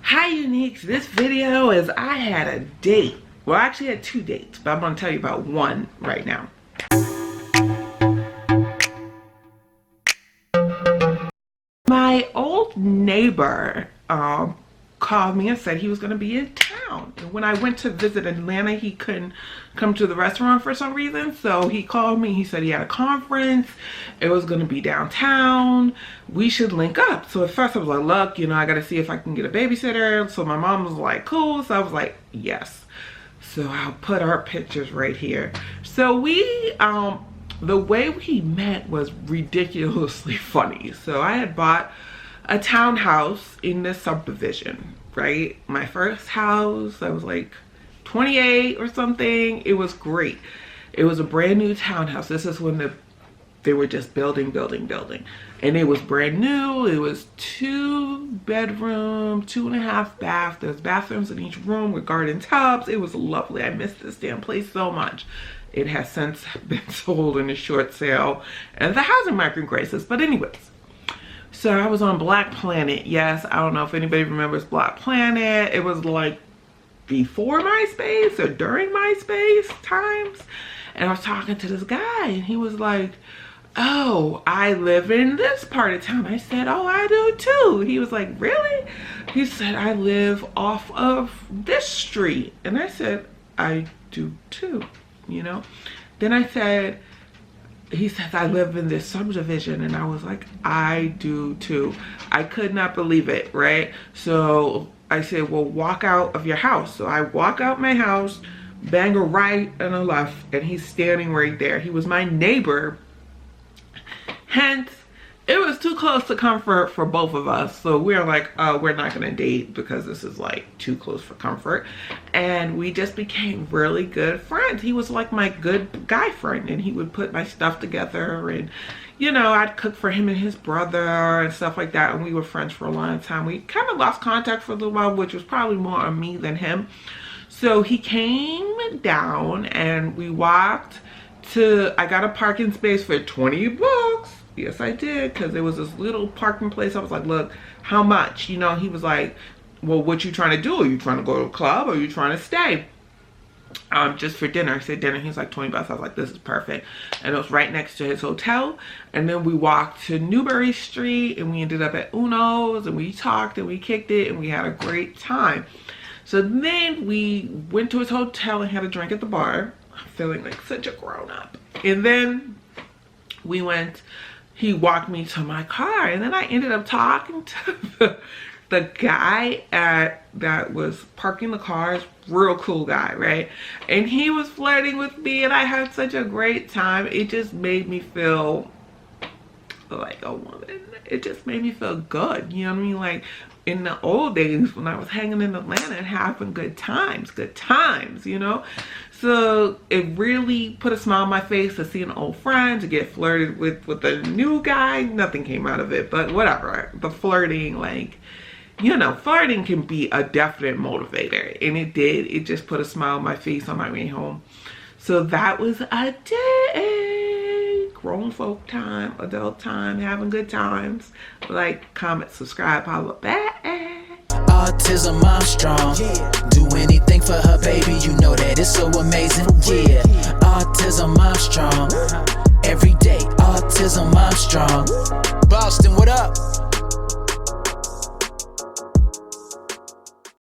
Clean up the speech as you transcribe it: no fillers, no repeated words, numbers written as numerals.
Hi Uniques, this video is I had a date. Well, I actually had two dates, but I'm gonna tell you about one right now. My old neighbor called me and said he was gonna be in town. And when I went to visit Atlanta, he couldn't come to the restaurant for some reason. So he called me, he said he had a conference. It was gonna be downtown. We should link up. So at first I was like, look, I gotta see if I can get a babysitter. So my mom was like, cool. So I was like, yes. So I'll put our pictures right here. So we, the way we met was ridiculously funny. So I had bought a townhouse in this subdivision, right? My first house, I was like 28 or something. It was great. It was a brand new townhouse. This is when they were just building. And it was brand new. It was 2 bedroom, 2.5 bath. There's bathrooms in each room with garden tubs. It was lovely. I missed this damn place so much. It has since been sold in a short sale and the housing market crisis. But anyways, so I was on Black Planet. Yes, I don't know if anybody remembers Black Planet. It was like before MySpace or during MySpace times. And I was talking to this guy and he was like, oh, I live in this part of town. I said, oh, I do too. He was like, really? He said, I live off of this street. And I said, I do too, Then I said, he says, I live in this subdivision. And I was like, I do too. I could not believe it, right? So I said, well, walk out of your house. So I walk out my house, bang a right and a left, and he's standing right there. He was my neighbor. Hence, it was too close to comfort for both of us. So we were like, we're not gonna date because this is like too close for comfort. And we just became really good friends. He was like my good guy friend and he would put my stuff together and I'd cook for him and his brother and stuff like that. And we were friends for a long time. We kind of lost contact for a little while, which was probably more on me than him. So he came down and we walked to, I got a parking space for 20 bucks. Yes, I did, because there was this little parking place. I was like, look, how much? He was like, well, what you trying to do? Are you trying to go to a club or are you trying to stay? Just for dinner. I said dinner. He's like 20 bucks. I was like, this is perfect. And it was right next to his hotel. And then we walked to Newbury Street and we ended up at Uno's and we talked and we kicked it and we had a great time. So then we went to his hotel and had a drink at the bar. I'm feeling like such a grown up. And then he walked me to my car and then I ended up talking to the guy that was parking the cars. Real cool guy, right? And he was flirting with me and I had such a great time. It just made me feel like a woman. It just made me feel good, you know what I mean? Like in the old days when I was hanging in Atlanta and having good times, So it really put a smile on my face to see an old friend, to get flirted with a new guy. Nothing came out of it, but whatever. The flirting, flirting can be a definite motivator. And it did. It just put a smile on my face on my way home. So that was a day. Grown folk time, adult time, having good times. Like, comment, subscribe, holla back. Autism, I'm strong. Do anything for her, baby. You know that it's so amazing. Yeah. Autism, I'm strong. Every day, autism, I'm strong. Boston, what up?